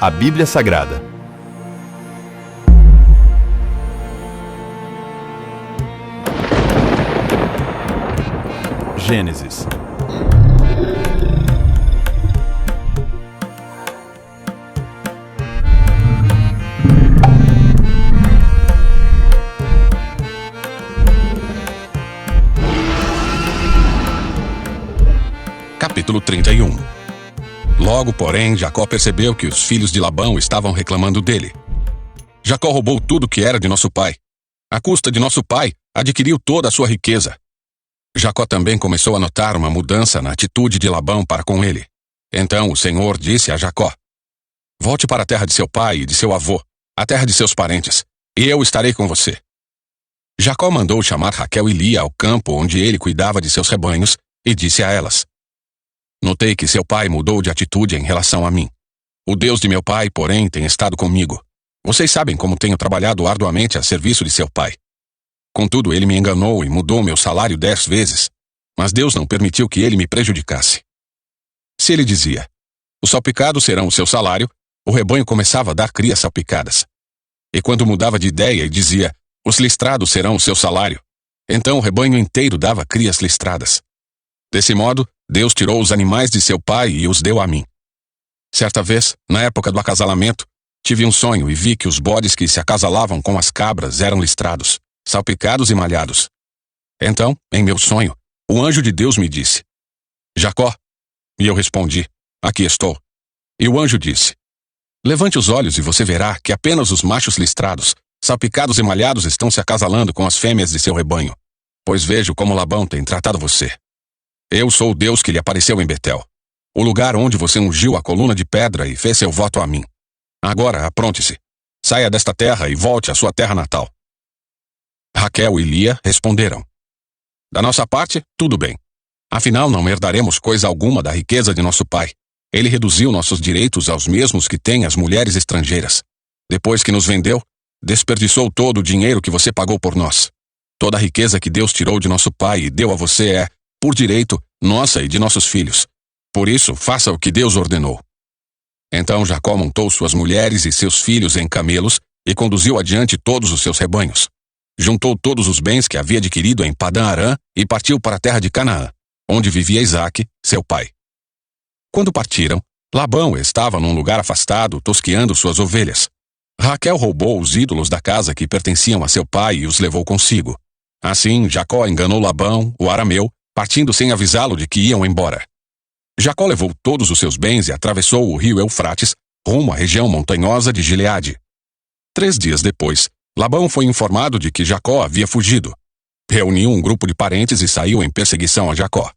A Bíblia Sagrada. Gênesis. Capítulo 31. Logo, porém, Jacó percebeu que os filhos de Labão estavam reclamando dele. Jacó roubou tudo que era de nosso pai. À custa de nosso pai, adquiriu toda a sua riqueza. Jacó também começou a notar uma mudança na atitude de Labão para com ele. Então o Senhor disse a Jacó: volte para a terra de seu pai e de seu avô, a terra de seus parentes, e eu estarei com você. Jacó mandou chamar Raquel e Lia ao campo onde ele cuidava de seus rebanhos e disse a elas: notei que seu pai mudou de atitude em relação a mim. O Deus de meu pai, porém, tem estado comigo. Vocês sabem como tenho trabalhado arduamente a serviço de seu pai. Contudo, ele me enganou e mudou meu salário 10 vezes. Mas Deus não permitiu que ele me prejudicasse. Se ele dizia: os salpicados serão o seu salário, o rebanho começava a dar crias salpicadas. E quando mudava de ideia e dizia: os listrados serão o seu salário, então o rebanho inteiro dava crias listradas. Desse modo, Deus tirou os animais de seu pai e os deu a mim. Certa vez, na época do acasalamento, tive um sonho e vi que os bodes que se acasalavam com as cabras eram listrados, salpicados e malhados. Então, em meu sonho, o anjo de Deus me disse: Jacó. E eu respondi: aqui estou. E o anjo disse: levante os olhos e você verá que apenas os machos listrados, salpicados e malhados estão se acasalando com as fêmeas de seu rebanho, pois vejo como Labão tem tratado você. Eu sou o Deus que lhe apareceu em Betel, o lugar onde você ungiu a coluna de pedra e fez seu voto a mim. Agora, apronte-se, saia desta terra e volte à sua terra natal. Raquel e Lia responderam: da nossa parte, tudo bem. Afinal, não herdaremos coisa alguma da riqueza de nosso pai. Ele reduziu nossos direitos aos mesmos que têm as mulheres estrangeiras. Depois que nos vendeu, desperdiçou todo o dinheiro que você pagou por nós. Toda a riqueza que Deus tirou de nosso pai e deu a você é, por direito, nossa e de nossos filhos. Por isso, faça o que Deus ordenou. Então Jacó montou suas mulheres e seus filhos em camelos e conduziu adiante todos os seus rebanhos. Juntou todos os bens que havia adquirido em Padã-Arã e partiu para a terra de Canaã, onde vivia Isaque, seu pai. Quando partiram, Labão estava num lugar afastado, tosqueando suas ovelhas. Raquel roubou os ídolos da casa que pertenciam a seu pai e os levou consigo. Assim, Jacó enganou Labão, o arameu, partindo sem avisá-lo de que iam embora. Jacó levou todos os seus bens e atravessou o rio Eufrates, rumo à região montanhosa de Gileade. 3 dias depois, Labão foi informado de que Jacó havia fugido. Reuniu um grupo de parentes e saiu em perseguição a Jacó.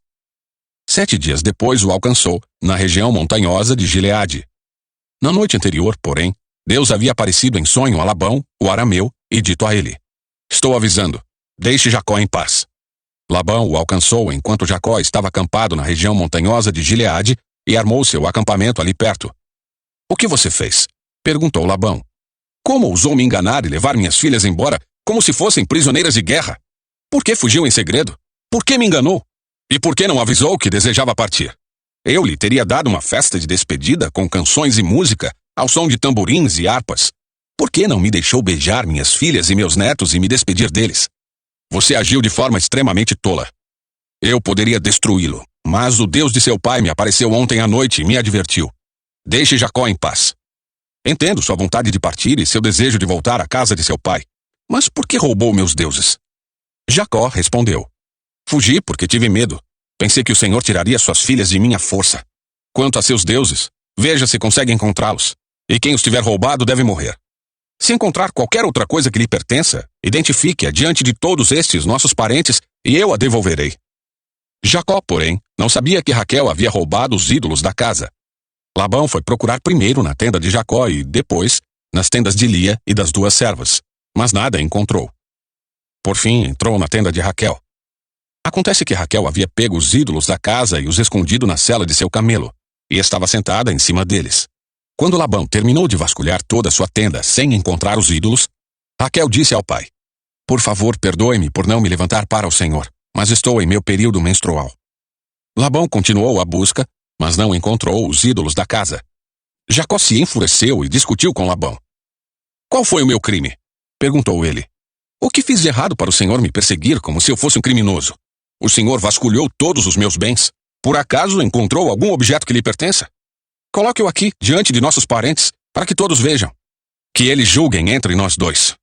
7 dias depois o alcançou, na região montanhosa de Gileade. Na noite anterior, porém, Deus havia aparecido em sonho a Labão, o arameu, e dito a ele: estou avisando, deixe Jacó em paz. Labão o alcançou enquanto Jacó estava acampado na região montanhosa de Gileade e armou seu acampamento ali perto. O que você fez? Perguntou Labão. Como ousou me enganar e levar minhas filhas embora como se fossem prisioneiras de guerra? Por que fugiu em segredo? Por que me enganou? E por que não avisou que desejava partir? Eu lhe teria dado uma festa de despedida com canções e música, ao som de tamborins e harpas. Por que não me deixou beijar minhas filhas e meus netos e me despedir deles? Você agiu de forma extremamente tola. Eu poderia destruí-lo, mas o Deus de seu pai me apareceu ontem à noite e me advertiu: deixe Jacó em paz. Entendo sua vontade de partir e seu desejo de voltar à casa de seu pai, mas por que roubou meus deuses? Jacó respondeu: fugi porque tive medo. Pensei que o Senhor tiraria suas filhas de minha força. Quanto a seus deuses, veja se consegue encontrá-los, e quem os tiver roubado deve morrer. Se encontrar qualquer outra coisa que lhe pertença, identifique-a diante de todos estes nossos parentes, e eu a devolverei. Jacó, porém, não sabia que Raquel havia roubado os ídolos da casa. Labão foi procurar primeiro na tenda de Jacó e, depois, nas tendas de Lia e das 2 servas, mas nada encontrou. Por fim, entrou na tenda de Raquel. Acontece que Raquel havia pego os ídolos da casa e os escondido na sela de seu camelo, e estava sentada em cima deles. Quando Labão terminou de vasculhar toda a sua tenda sem encontrar os ídolos, Raquel disse ao pai: por favor, perdoe-me por não me levantar para o Senhor, mas estou em meu período menstrual. Labão continuou a busca, mas não encontrou os ídolos da casa. Jacó se enfureceu e discutiu com Labão. Qual foi o meu crime? Perguntou ele. O que fiz de errado para o Senhor me perseguir como se eu fosse um criminoso? O Senhor vasculhou todos os meus bens. Por acaso encontrou algum objeto que lhe pertença? Coloque-o aqui, diante de nossos parentes, para que todos vejam. Que eles julguem entre nós dois.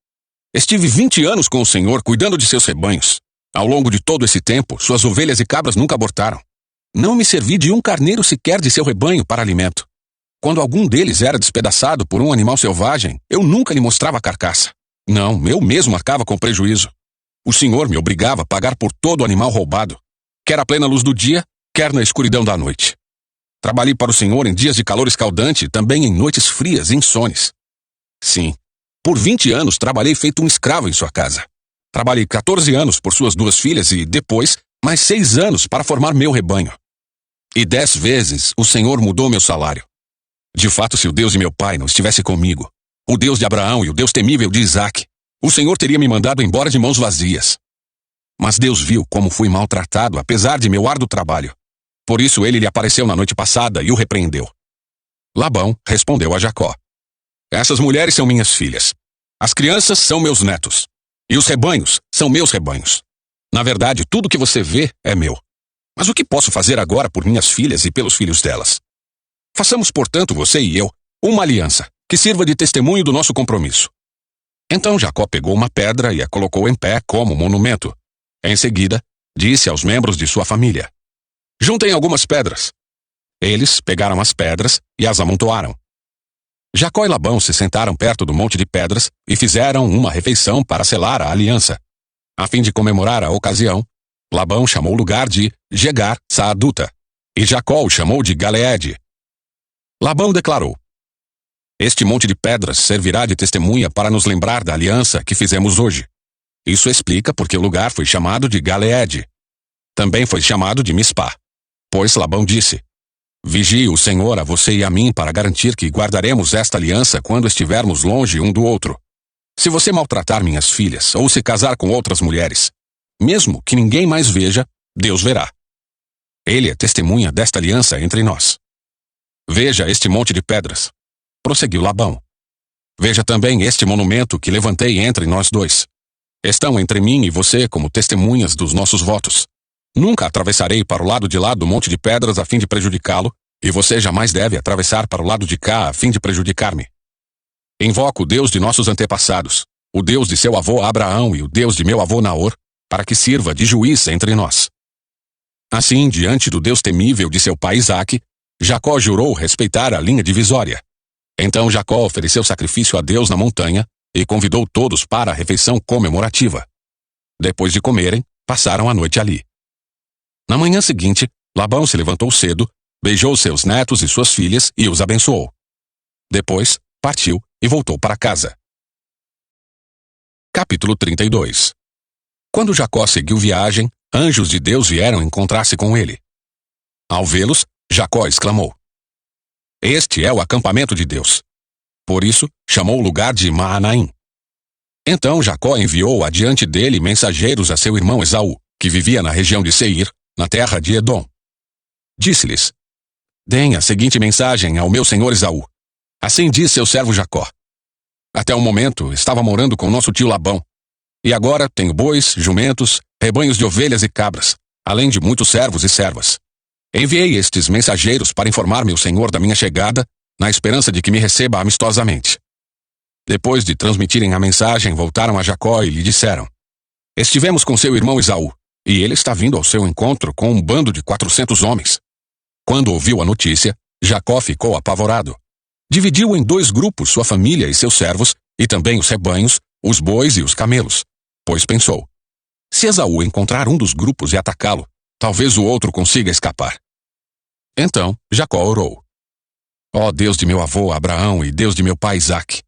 Estive 20 anos com o Senhor cuidando de seus rebanhos. Ao longo de todo esse tempo, suas ovelhas e cabras nunca abortaram. Não me servi de um carneiro sequer de seu rebanho para alimento. Quando algum deles era despedaçado por um animal selvagem, eu nunca lhe mostrava a carcaça. Não, eu mesmo arcava com prejuízo. O Senhor me obrigava a pagar por todo animal roubado, quer à plena luz do dia, quer na escuridão da noite. Trabalhei para o Senhor em dias de calor escaldante e também em noites frias e insones. Sim, por 20 anos trabalhei feito um escravo em sua casa. Trabalhei 14 anos por suas 2 filhas e, depois, mais 6 anos para formar meu rebanho. E 10 vezes o Senhor mudou meu salário. De fato, se o Deus de meu pai não estivesse comigo, o Deus de Abraão e o Deus temível de Isaque, o Senhor teria me mandado embora de mãos vazias. Mas Deus viu como fui maltratado, apesar de meu árduo trabalho. Por isso ele lhe apareceu na noite passada e o repreendeu. Labão respondeu a Jacó. Essas mulheres são minhas filhas. As crianças são meus netos. E os rebanhos são meus rebanhos. Na verdade, tudo que você vê é meu. Mas o que posso fazer agora por minhas filhas e pelos filhos delas? Façamos, portanto, você e eu, uma aliança, que sirva de testemunho do nosso compromisso. Então Jacó pegou uma pedra e a colocou em pé como monumento. Em seguida, disse aos membros de sua família: Juntem algumas pedras. Eles pegaram as pedras e as amontoaram. Jacó e Labão se sentaram perto do monte de pedras e fizeram uma refeição para selar a aliança. A fim de comemorar a ocasião, Labão chamou o lugar de Jegar Saaduta, e Jacó o chamou de Galeede. Labão declarou: Este monte de pedras servirá de testemunha para nos lembrar da aliança que fizemos hoje. Isso explica porque o lugar foi chamado de Galeede. Também foi chamado de Mispá, pois Labão disse: Vigie o Senhor a você e a mim para garantir que guardaremos esta aliança quando estivermos longe um do outro. Se você maltratar minhas filhas ou se casar com outras mulheres, mesmo que ninguém mais veja, Deus verá. Ele é testemunha desta aliança entre nós. Veja este monte de pedras, prosseguiu Labão. Veja também este monumento que levantei entre nós dois. Estão entre mim e você como testemunhas dos nossos votos. Nunca atravessarei para o lado de lá do monte de pedras a fim de prejudicá-lo, e você jamais deve atravessar para o lado de cá a fim de prejudicar-me. Invoco o Deus de nossos antepassados, o Deus de seu avô Abraão e o Deus de meu avô Naor, para que sirva de juiz entre nós. Assim, diante do Deus temível de seu pai Isaque, Jacó jurou respeitar a linha divisória. Então Jacó ofereceu sacrifício a Deus na montanha e convidou todos para a refeição comemorativa. Depois de comerem, passaram a noite ali. Na manhã seguinte, Labão se levantou cedo, beijou seus netos e suas filhas e os abençoou. Depois, partiu e voltou para casa. Capítulo 32. Quando Jacó seguiu viagem, anjos de Deus vieram encontrar-se com ele. Ao vê-los, Jacó exclamou: Este é o acampamento de Deus. Por isso, chamou o lugar de Maanaim. Então Jacó enviou adiante dele mensageiros a seu irmão Esaú, que vivia na região de Seir, na terra de Edom. Disse-lhes: Deem a seguinte mensagem ao meu senhor Esaú. Assim diz seu servo Jacó: Até o momento estava morando com nosso tio Labão, e agora tenho bois, jumentos, rebanhos de ovelhas e cabras, além de muitos servos e servas. Enviei estes mensageiros para informar meu senhor da minha chegada, na esperança de que me receba amistosamente. Depois de transmitirem a mensagem, voltaram a Jacó e lhe disseram: Estivemos com seu irmão Esaú, e ele está vindo ao seu encontro com um bando de 400 homens. Quando ouviu a notícia, Jacó ficou apavorado. Dividiu em 2 grupos sua família e seus servos, e também os rebanhos, os bois e os camelos, pois pensou: se Esaú encontrar um dos grupos e atacá-lo, talvez o outro consiga escapar. Então Jacó orou: Ó Deus de meu avô Abraão e Deus de meu pai Isaque,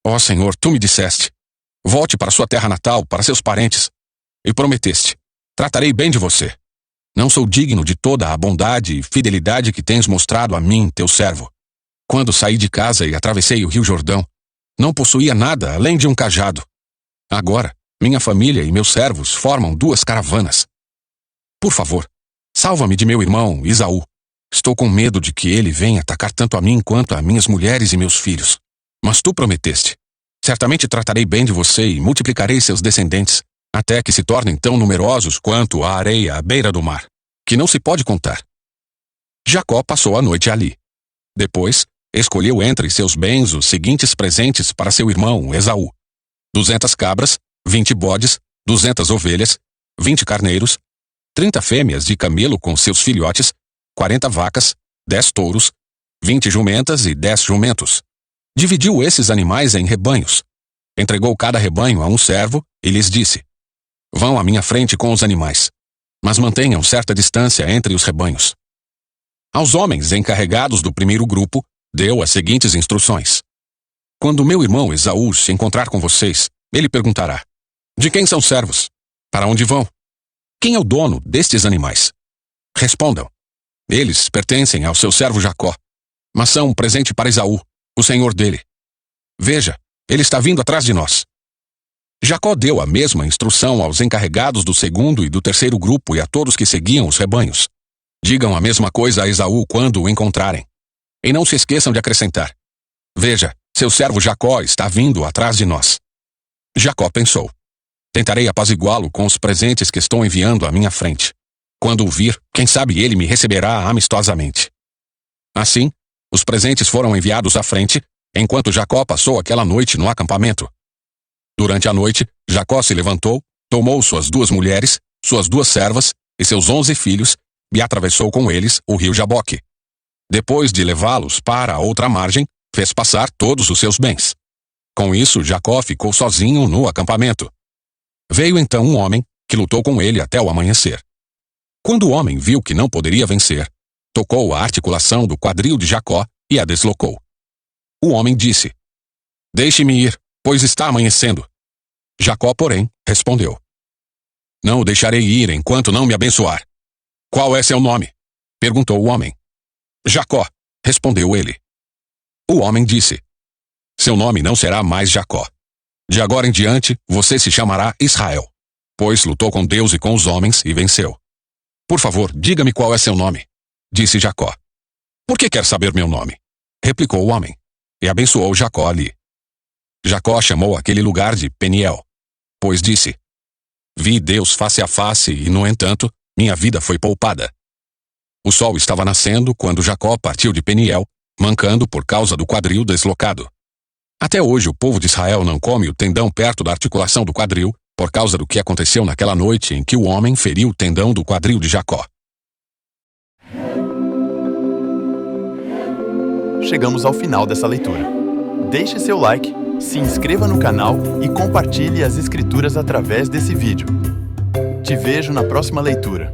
ó Senhor, tu me disseste: volte para sua terra natal, para seus parentes, e prometeste: tratarei bem de você. Não sou digno de toda a bondade e fidelidade que tens mostrado a mim, teu servo. Quando saí de casa e atravessei o rio Jordão, não possuía nada além de um cajado. Agora, minha família e meus servos formam 2 caravanas. Por favor, salva-me de meu irmão Esaú, Estou com medo de que ele venha atacar tanto a mim quanto a minhas mulheres e meus filhos. Mas tu prometeste. Certamente tratarei bem de você e multiplicarei seus descendentes, até que se tornem tão numerosos quanto a areia à beira do mar, que não se pode contar. Jacó passou a noite ali. Depois, escolheu entre seus bens os seguintes presentes para seu irmão Esaú: 200 cabras, 20 bodes, 200 ovelhas, 20 carneiros, 30 fêmeas de camelo com seus filhotes, 40 vacas, 10 touros, 20 jumentas e 10 jumentos. Dividiu esses animais em rebanhos. Entregou cada rebanho a um servo e lhes disse: Vão à minha frente com os animais, mas mantenham certa distância entre os rebanhos. Aos homens encarregados do primeiro grupo, deu as seguintes instruções: Quando meu irmão Esaú se encontrar com vocês, ele perguntará: De quem são servos? Para onde vão? Quem é o dono destes animais? Respondam: Eles pertencem ao seu servo Jacó, mas são um presente para Esaú, o senhor dele. Veja, ele está vindo atrás de nós. Jacó deu a mesma instrução aos encarregados do segundo e do terceiro grupo e a todos que seguiam os rebanhos. Digam a mesma coisa a Esaú quando o encontrarem. E não se esqueçam de acrescentar: Veja, seu servo Jacó está vindo atrás de nós. Jacó pensou: Tentarei apaziguá-lo com os presentes que estou enviando à minha frente. Quando o vir, quem sabe ele me receberá amistosamente. Assim, os presentes foram enviados à frente, enquanto Jacó passou aquela noite no acampamento. Durante a noite, Jacó se levantou, tomou suas 2 mulheres, suas 2 servas e seus 11 filhos e atravessou com eles o rio Jaboque. Depois de levá-los para a outra margem, fez passar todos os seus bens. Com isso, Jacó ficou sozinho no acampamento. Veio então um homem, que lutou com ele até o amanhecer. Quando o homem viu que não poderia vencer, tocou a articulação do quadril de Jacó e a deslocou. O homem disse: Deixe-me ir, pois está amanhecendo. Jacó, porém, respondeu: Não o deixarei ir enquanto não me abençoar. Qual é seu nome? Perguntou o homem. Jacó, respondeu ele. O homem disse: Seu nome não será mais Jacó. De agora em diante, você se chamará Israel, pois lutou com Deus e com os homens e venceu. Por favor, diga-me qual é seu nome, disse Jacó. Por que quer saber meu nome? Replicou o homem, e abençoou Jacó ali. Jacó chamou aquele lugar de Peniel, pois disse: Vi Deus face a face e, no entanto, minha vida foi poupada. O sol estava nascendo quando Jacó partiu de Peniel, mancando por causa do quadril deslocado. Até hoje o povo de Israel não come o tendão perto da articulação do quadril, por causa do que aconteceu naquela noite em que o homem feriu o tendão do quadril de Jacó. Chegamos ao final dessa leitura. Deixe seu like, se inscreva no canal e compartilhe as escrituras através desse vídeo. Te vejo na próxima leitura.